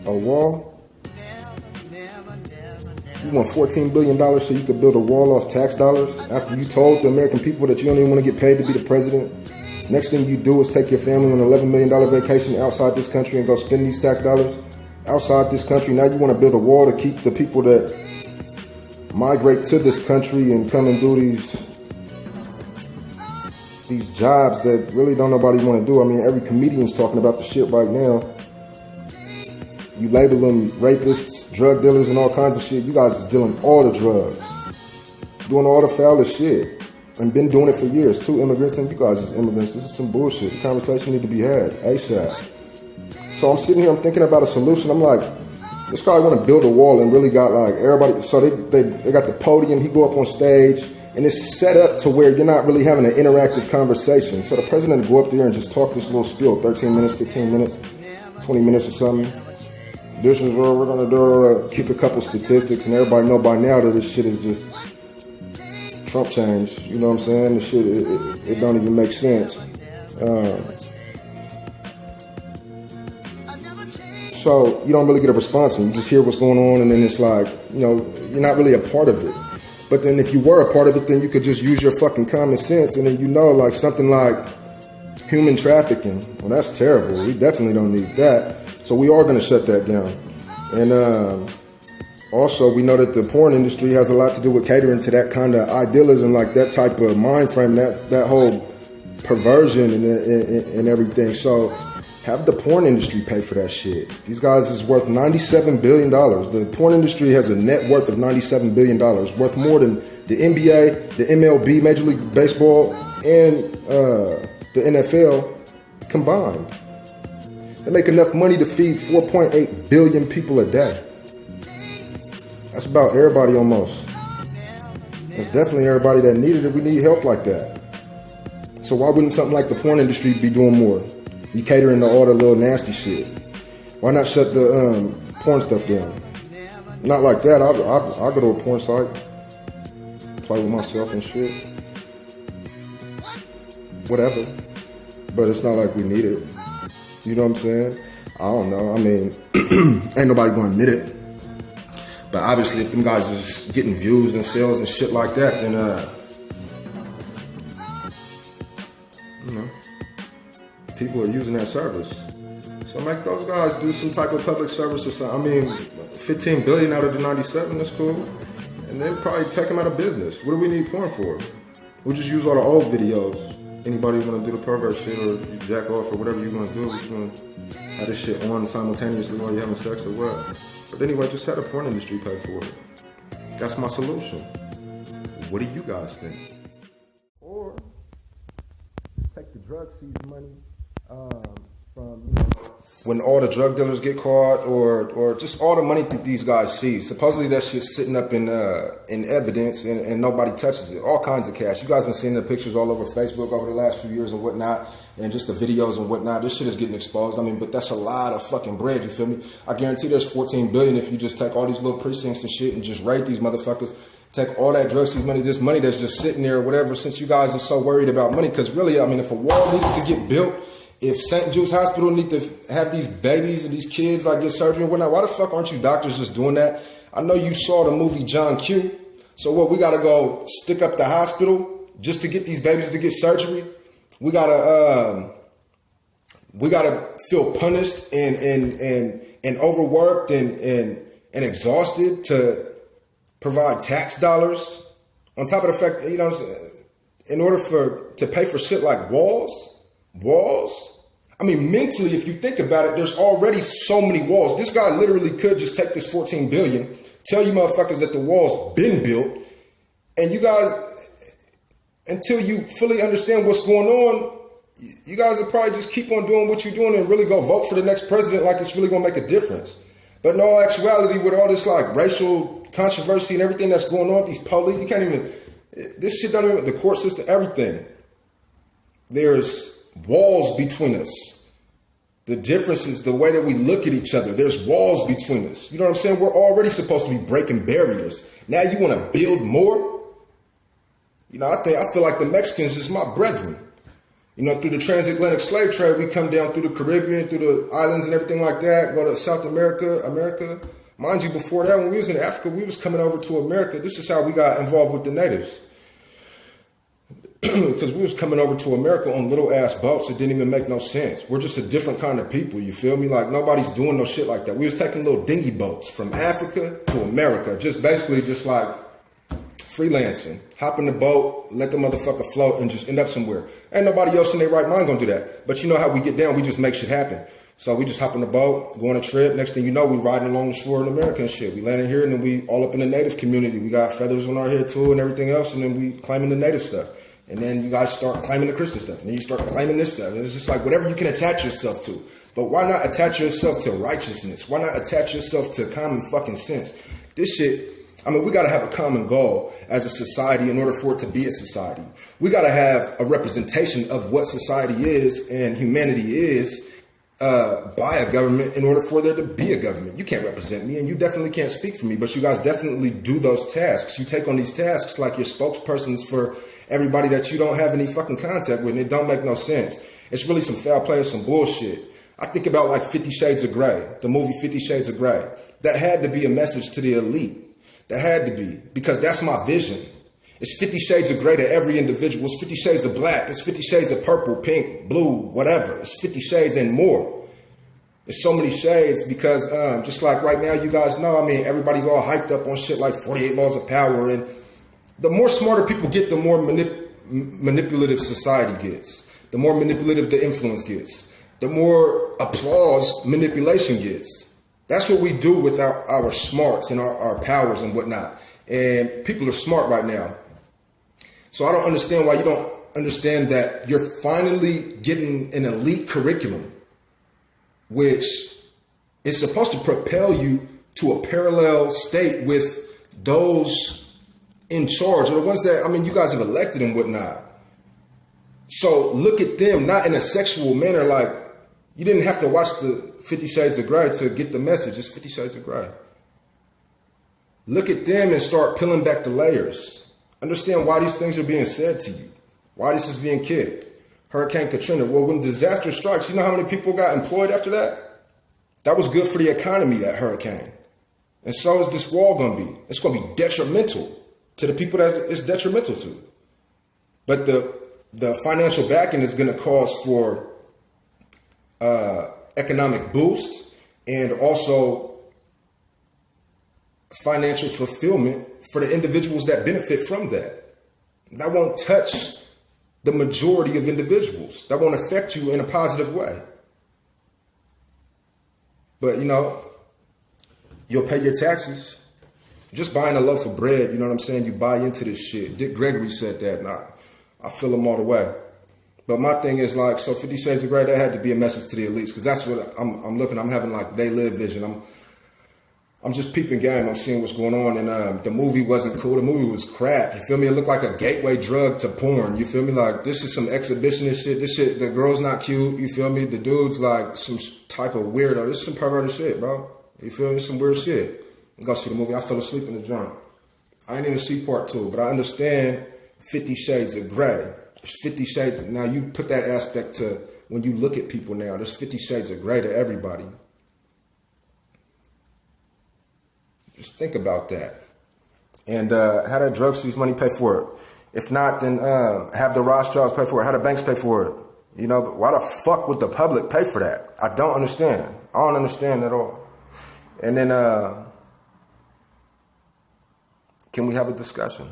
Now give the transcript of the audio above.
A wall? You want $14 billion so you could build a wall off tax dollars after you told the American people that you don't even want to get paid to be the president? Next thing you do is take your family on an $11 million vacation outside this country and go spend these tax dollars outside this country. Now you want to build a wall to keep the people that migrate to this country and come and do these jobs that really don't nobody want to do. I mean, every comedian's talking about the shit right now. You label them rapists, drug dealers, and all kinds of shit. You guys is dealing all the drugs, doing all the foulest shit, and been doing it for years. 2 immigrants, and you guys is immigrants. This is some bullshit. The conversation need to be had ASAP. So I'm sitting here, I'm thinking about a solution. I'm like, this guy want to build a wall and really got like everybody. So they got the podium. He go up on stage, and it's set up to where you're not really having an interactive conversation. So the president will go up there and just talk this little spiel, 13 minutes, 15 minutes, 20 minutes or something. This is what we're going to do, keep a couple statistics, and everybody know by now that this shit is just Trump change. You know what I'm saying? This shit, it don't even make sense. So you don't really get a response, and you just hear what's going on, and then it's like, you know, you're not really a part of it. But then if you were a part of it, then you could just use your fucking common sense, and then you know, like something like human trafficking. Well, that's terrible. We definitely don't need that. So we are going to shut that down. And also, we know that the porn industry has a lot to do with catering to that kind of idealism, like that type of mind frame, that whole perversion and everything. So have the porn industry pay for that shit. These guys is worth $97 billion. The porn industry has a net worth of $97 billion, worth more than the NBA, the MLB, Major League Baseball, and the NFL combined. They make enough money to feed 4.8 billion people a day. That's about everybody almost. That's definitely everybody that needed it. We need help like that. So why wouldn't something like the porn industry be doing more? You catering to all the little nasty shit. Why not shut the porn stuff down? Not like that. I'll go to a porn site, play with myself and shit. Whatever. But it's not like we need it. You know what I'm saying? I don't know. I mean, ain't nobody going to admit it. But obviously, if them guys is getting views and sales and shit like that, then, you know, people are using that service. So make those guys do some type of public service or something. I mean, 15 billion out of the 97, that's cool. And then probably take them out of business. What do we need porn for? We'll just use all the old videos. Anybody want to do the pervert shit or you jack off or whatever you want to do, you want to have this shit on simultaneously while you're having sex or what. But anyway, just have the porn industry pay for it. That's my solution. What do you guys think? Or take the drug seized money from, you know, when all the drug dealers get caught, or just all the money that these guys seize. Supposedly that shit's sitting up in evidence and nobody touches it. All kinds of cash. You guys been seeing the pictures all over Facebook over the last few years and whatnot, and just the videos and whatnot. This shit is getting exposed. I mean, but that's a lot of fucking bread, you feel me? I guarantee there's 14 billion if you just take all these little precincts and shit and just raid these motherfuckers. Take all that drug seized money, this money that's just sitting there or whatever, since you guys are so worried about money. Because really, I mean, if a wall needed to get built, if St. Jude's Hospital need to have these babies and these kids like get surgery and whatnot, why the fuck aren't you doctors just doing that? I know you saw the movie John Q. So what, we gotta go stick up the hospital just to get these babies to get surgery? We gotta feel punished and overworked and exhausted to provide tax dollars on top of the fact, you know what I'm saying, in order to pay for shit like walls. I mean, mentally, if you think about it, there's already so many walls. This guy literally could just take this 14 billion, tell you motherfuckers that the wall's been built, and you guys, until you fully understand what's going on, you guys will probably just keep on doing what you're doing and really go vote for the next president like it's really gonna make a difference. But in all actuality, with all this like racial controversy and everything that's going on with these police, you can't even, this shit don't even, the court system, everything. There's walls between us. The difference is the way that we look at each other. There's walls between us. You know what I'm saying? We're already supposed to be breaking barriers. Now you want to build more? You know, I feel like the Mexicans is my brethren. You know, through the transatlantic slave trade, we come down through the Caribbean, through the islands and everything like that, go to South America. Mind you, before that, when we was in Africa, we was coming over to America. This is how we got involved with the natives. Because we was coming over to America on little ass boats. It didn't even make no sense. We're just a different kind of people, you feel me? Like, nobody's doing no shit like that. We was taking little dinghy boats from Africa to America. Just basically just like freelancing. Hop in the boat, let the motherfucker float, and just end up somewhere. Ain't nobody else in their right mind gonna do that. But you know how we get down, we just make shit happen. So we just hop in the boat, go on a trip. Next thing you know, we riding along the shore in America and shit. We landing here, and then we all up in the native community. We got feathers on our head too and everything else, and then we claiming the native stuff. And then you guys start claiming the Christian stuff. And then you start claiming this stuff. And it's just like whatever you can attach yourself to. But why not attach yourself to righteousness? Why not attach yourself to common fucking sense? This shit, I mean, we got to have a common goal as a society in order for it to be a society. We got to have a representation of what society is and humanity is by a government in order for there to be a government. You can't represent me, and you definitely can't speak for me, but you guys definitely do those tasks. You take on these tasks like you're spokespersons for everybody that you don't have any fucking contact with, and it don't make no sense. It's really some foul play or some bullshit. I think about like 50 Shades of Grey, the movie 50 Shades of Grey. That had to be a message to the elite. That had to be, because that's my vision. It's 50 Shades of Grey to every individual. It's 50 Shades of Black. It's 50 Shades of purple, pink, blue, whatever. It's 50 Shades and more. It's so many shades because just like right now, you guys know, I mean, everybody's all hyped up on shit like 48 laws of power, and the more smarter people get, the more manipulative society gets. The more manipulative the influence gets. The more applause manipulation gets. That's what we do with our smarts and our powers and whatnot. And people are smart right now. So I don't understand why you don't understand that you're finally getting an elite curriculum, which is supposed to propel you to a parallel state with those in charge, or the ones that, I mean, you guys have elected and whatnot. So look at them, not in a sexual manner, like you didn't have to watch the 50 Shades of Grey to get the message. It's 50 Shades of Grey. Look at them and start peeling back the layers. Understand why these things are being said to you. Why this is being kicked. Hurricane Katrina. Well, when disaster strikes, you know how many people got employed after that? That was good for the economy, that hurricane. And so is this wall going to be. It's going to be detrimental to the people that it's detrimental to. But the financial backing is going to cause for economic boost and also financial fulfillment for the individuals that benefit from that. That won't touch the majority of individuals. That won't affect you in a positive way. But, you know, you'll pay your taxes. Just buying a loaf of bread, you know what I'm saying? You buy into this shit. Dick Gregory said that, and I feel him all the way. But my thing is like, so 50 Shades of Grey, that had to be a message to the elites, because that's what I'm looking. I'm having like they live vision. I'm just peeping game. I'm seeing what's going on, and the movie wasn't cool. The movie was crap. You feel me? It looked like a gateway drug to porn. You feel me? Like this is some exhibitionist shit. This shit, the girl's not cute. You feel me? The dude's like some type of weirdo. This is some perverted shit, bro. You feel me? Some weird shit. Go see the movie. I fell asleep in the joint. I didn't even see part 2, but I understand 50 Shades of Grey. There's 50 Shades. Now you put that aspect to when you look at people now. There's 50 Shades of Grey to everybody. Just think about that. And how that drug sees money pay for it. If not, then have the Rothschilds pay for it. How the banks pay for it. You know, but why the fuck would the public pay for that? I don't understand. I don't understand at all. And then, can we have a discussion?